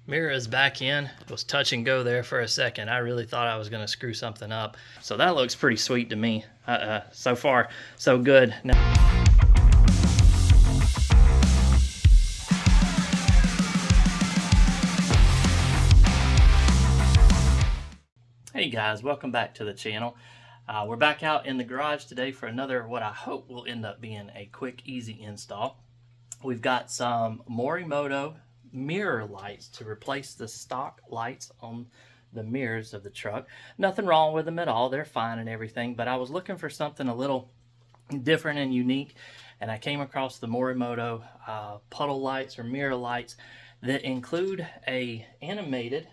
Mirror is back in. It was touch and go there for a second. I really thought I was going to screw something up. So that looks pretty sweet to me. So far, so good. Now, hey guys, welcome back to the channel. We're back out in the garage today for another, what I hope will end up being a quick, easy install. We've got some Morimoto mirror lights to replace the stock lights on the mirrors of the truck. Nothing wrong with them at all. They're fine and everything, but I was looking for something a little different and unique, and I came across the Morimoto puddle lights or mirror lights that include a animated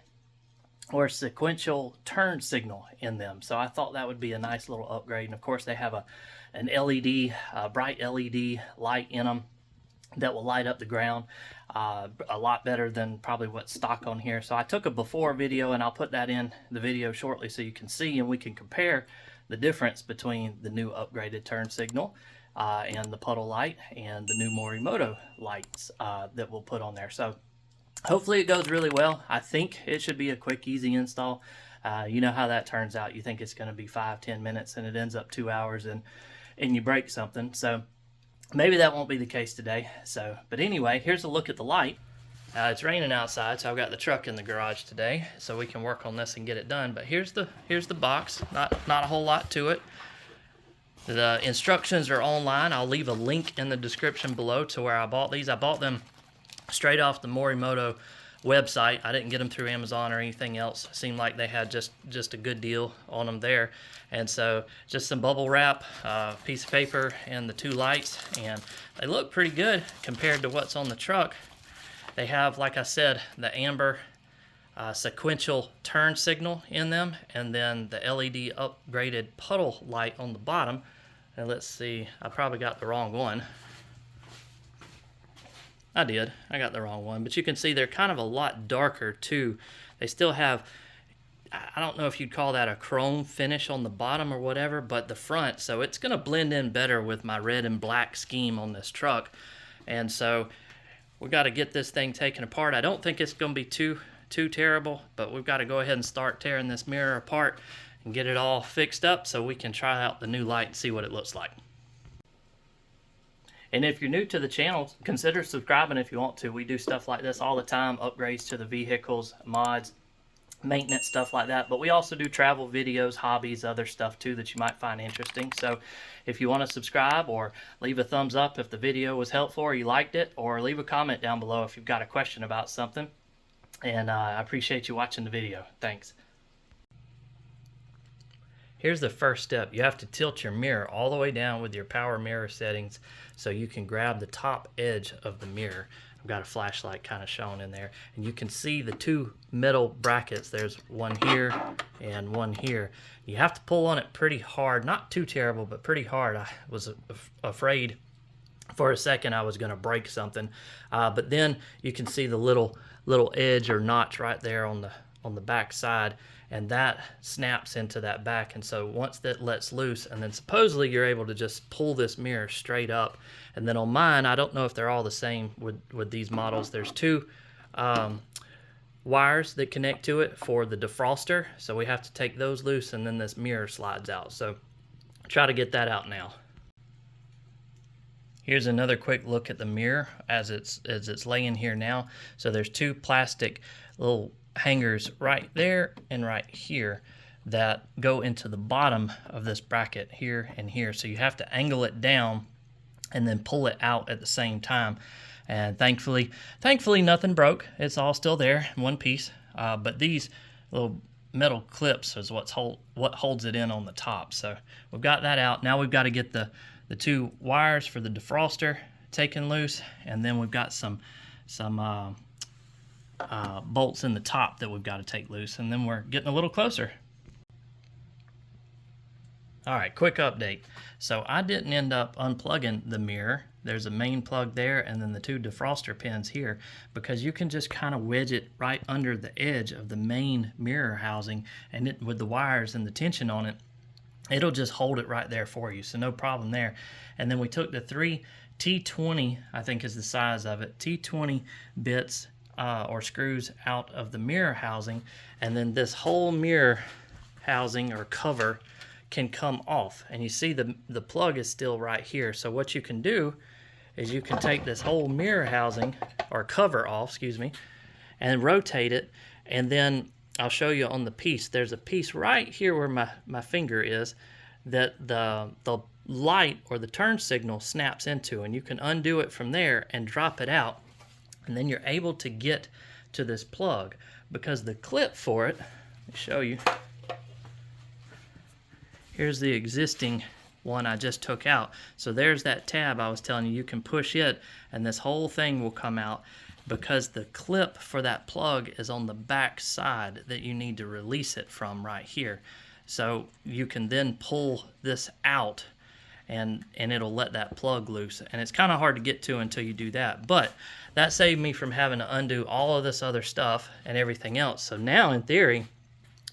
or sequential turn signal in them. So I thought that would be a nice little upgrade. And of course they have an LED, bright LED light in them that will light up the ground a lot better than probably what's stock on here. So I took a before video, and I'll put that in the video shortly so you can see and we can compare the difference between the new upgraded turn signal and the puddle light and the new Morimoto lights that we'll put on there. So hopefully it goes really well. I think it should be a quick, easy install. You know how that turns out. You think it's going to be 5-10 minutes and it ends up 2 hours and you break something. So maybe that won't be the case today. But anyway, here's a look at the light. It's raining outside, so I've got the truck in the garage today, so we can work on this and get it done. But here's the box. Not a whole lot to it. The instructions are online. I'll leave a link in the description below to where I bought these. I bought them straight off the Morimoto website. I didn't get them through Amazon or anything else. It seemed like they had just a good deal on them there. And so just some bubble wrap, piece of paper, and the two lights, and they look pretty good compared to what's on the truck. They have, like I said, the amber sequential turn signal in them, and then the LED upgraded puddle light on the bottom. And let's see, I probably got the wrong one. I did. I got the wrong one. But you can see they're kind of a lot darker too. They still have, I don't know if you'd call that a chrome finish on the bottom or whatever, but the front, so it's going to blend in better with my red and black scheme on this truck. And so we've got to get this thing taken apart. I don't think it's going to be too terrible, but we've got to go ahead and start tearing this mirror apart and get it all fixed up so we can try out the new light and see what it looks like. And if you're new to the channel, consider subscribing if you want to. We do stuff like this all the time, upgrades to the vehicles, mods, maintenance, stuff like that. But we also do travel videos, hobbies, other stuff too that you might find interesting. So if you want to subscribe, or leave a thumbs up if the video was helpful or you liked it, or leave a comment down below if you've got a question about something. And I appreciate you watching the video. Thanks. Here's the first step. You have to tilt your mirror all the way down with your power mirror settings so you can grab the top edge of the mirror. I've got a flashlight kind of showing in there, and you can see the two metal brackets. There's one here and one here. You have to pull on it pretty hard, not too terrible, but pretty hard. I was afraid for a second I was going to break something, but then you can see the little edge or notch right there on the back side, and that snaps into that back. And so once that lets loose, and then supposedly you're able to just pull this mirror straight up. And then on mine, I don't know if they're all the same with these models. There's two wires that connect to it for the defroster, so we have to take those loose, and then this mirror slides out. So try to get that out now. Here's another quick look at the mirror as it's laying here now. So there's two plastic little hangers right there and right here that go into the bottom of this bracket here and here. So you have to angle it down and then pull it out at the same time. And thankfully nothing broke. It's all still there in one piece. But these little metal clips is what holds it in on the top. So we've got that out. Now we've got to get the two wires for the defroster taken loose, and then we've got some bolts in the top that we've got to take loose, and then we're getting a little closer. All right, quick update. So I didn't end up unplugging the mirror. There's a main plug there and then the two defroster pins here, because you can just kind of wedge it right under the edge of the main mirror housing, and with the wires and the tension on it, it'll just hold it right there for you, so no problem there. And then we took the three T20, I think is the size of it, T20 bits or screws out of the mirror housing, and then this whole mirror housing or cover can come off. And you see the plug is still right here. So what you can do is you can take this whole mirror housing or cover off, excuse me, and rotate it, and then I'll show you on the piece. There's a piece right here where my finger is that the light or the turn signal snaps into, and you can undo it from there and drop it out, and then you're able to get to this plug, because the clip for it, let me show you. Here's the existing one I just took out. So there's that tab I was telling you. You can push it and this whole thing will come out, because the clip for that plug is on the back side that you need to release it from right here. So you can then pull this out and it'll let that plug loose. And it's kind of hard to get to until you do that. But that saved me from having to undo all of this other stuff and everything else. So now in theory,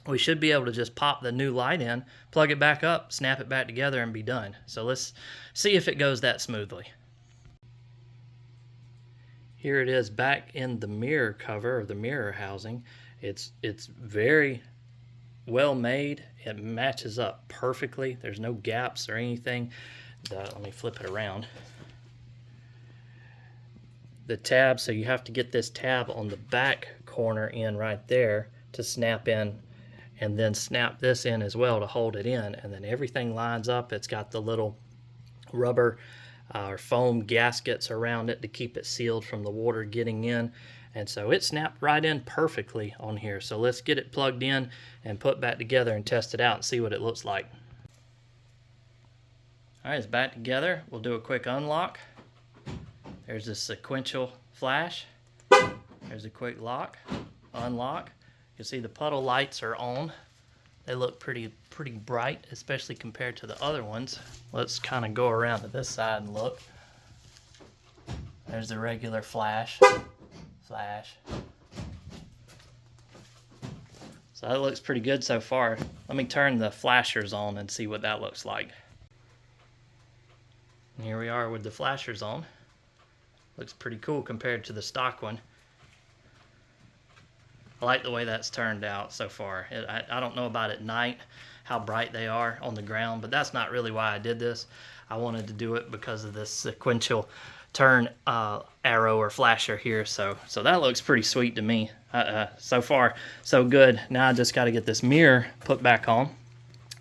we should be able to just pop the new light in, plug it back up, snap it back together, and be done. So let's see if it goes that smoothly. Here it is back in the mirror cover, or the mirror housing. It's very well made. It matches up perfectly. There's no gaps or anything. Let me flip it around. The tab, so you have to get this tab on the back corner in right there to snap in, and then snap this in as well to hold it in, and then everything lines up. It's got the little rubber or foam gaskets around it to keep it sealed from the water getting in, and so it snapped right in perfectly on here. So let's get it plugged in and put back together and test it out and see what it looks like. All right, it's back together. We'll do a quick unlock. There's this sequential flash. There's a quick lock, unlock. You can see the puddle lights are on. They look pretty bright, especially compared to the other ones. Let's kind of go around to this side and look. There's the regular flash. So that looks pretty good so far. Let me turn the flashers on and see what that looks like. And here we are with the flashers on. Looks pretty cool compared to the stock one. I like the way that's turned out so far. I don't know about at night how bright they are on the ground, but that's not really why I did this. I wanted to do it because of this sequential turn arrow or flasher here. So that looks pretty sweet to me. So far, so good. Now I just got to get this mirror put back on.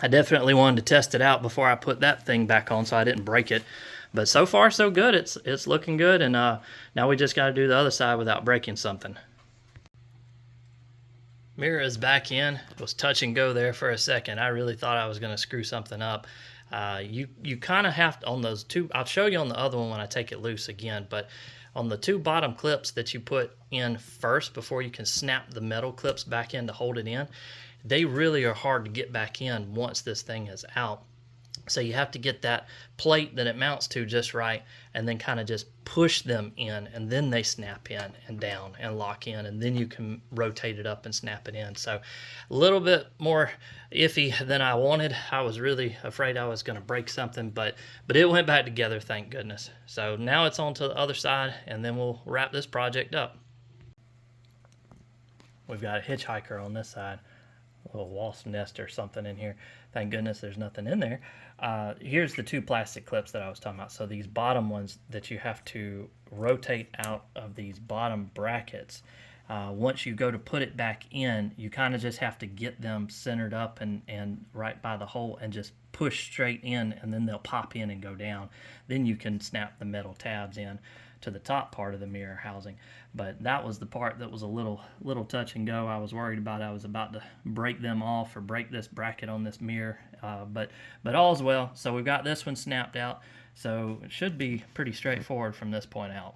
I definitely wanted to test it out before I put that thing back on so I didn't break it. But so far, so good. It's looking good, and now we just got to do the other side without breaking something. Mirror is back in. It was touch and go there for a second. I really thought I was going to screw something up. You kind of have to, on those two, I'll show you on the other one when I take it loose again, but on the two bottom clips that you put in first before you can snap the metal clips back in to hold it in, they really are hard to get back in once this thing is out. So you have to get that plate that it mounts to just right, and then kind of just push them in, and then they snap in and down and lock in, and then you can rotate it up and snap it in. So a little bit more iffy than I wanted. I was really afraid I was going to break something, but it went back together, thank goodness. So now it's on to the other side, and then we'll wrap this project up. We've got a hitchhiker on this side. A little wasp nest or something in here. Thank goodness there's nothing in there. Here's the two plastic clips that I was talking about. So these bottom ones that you have to rotate out of these bottom brackets. Once you go to put it back in, you kind of just have to get them centered up and right by the hole and just push straight in, and then they'll pop in and go down. Then you can snap the metal tabs in to the top part of the mirror housing. But that was the part that was a little touch and go. I was worried about I was about to break them off or break this bracket on this mirror, but all's well. So we've got this one snapped out, so it should be pretty straightforward from this point out.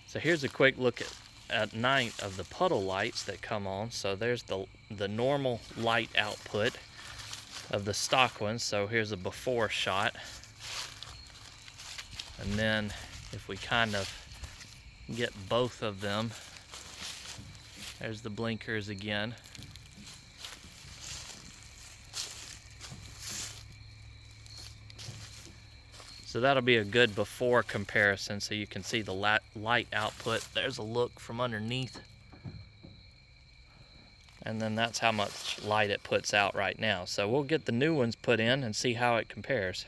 So here's a quick look at night of the puddle lights that come on. So there's the normal light output of the stock ones. So here's a before shot, and then if we kind of get both of them, there's the blinkers again. So that'll be a good before comparison so you can see the light output. There's a look from underneath. And then that's how much light it puts out right now. So we'll get the new ones put in and see how it compares.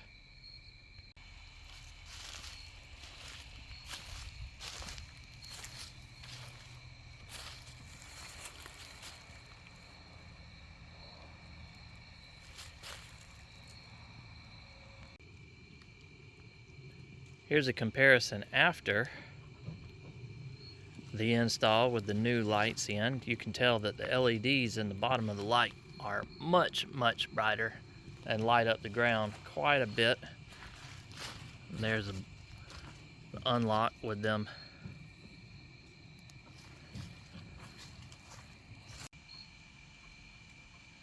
Here's a comparison after the install with the new lights in. You can tell that the LEDs in the bottom of the light are much brighter and light up the ground quite a bit. And there's an unlock with them.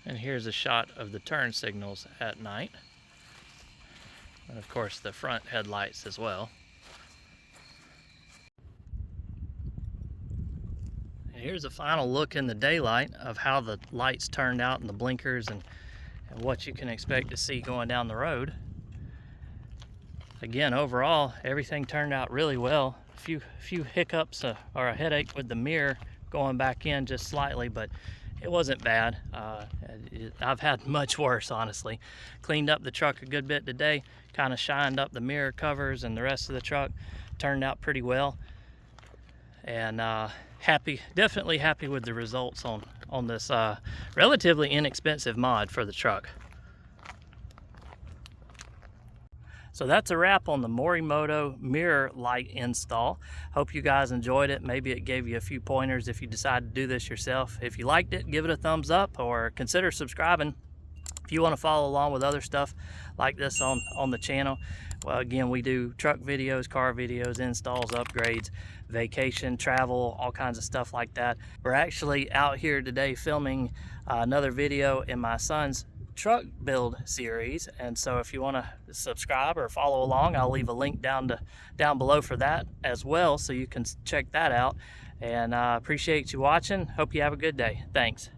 And here's a shot of the turn signals at night. And of course the front headlights as well. And here's a final look in the daylight of how the lights turned out and the blinkers and what you can expect to see going down the road. Again, overall, everything turned out really well. A few hiccups or a headache with the mirror going back in just slightly, but it wasn't bad. I've had much worse, honestly. Cleaned up the truck a good bit today, kind of shined up the mirror covers and the rest of the truck. Turned out pretty well. And definitely happy with the results on this relatively inexpensive mod for the truck. So that's a wrap on the Morimoto mirror light install. Hope you guys enjoyed it. Maybe it gave you a few pointers if you decide to do this yourself. If you liked it, give it a thumbs up or consider subscribing. If you want to follow along with other stuff like this on the channel, well, again, we do truck videos, car videos, installs, upgrades, vacation, travel, all kinds of stuff like that. We're actually out here today filming another video in my son's truck build series, and so if you want to subscribe or follow along, I'll leave a link down below for that as well, so you can check that out. And appreciate you watching. Hope you have a good day. Thanks.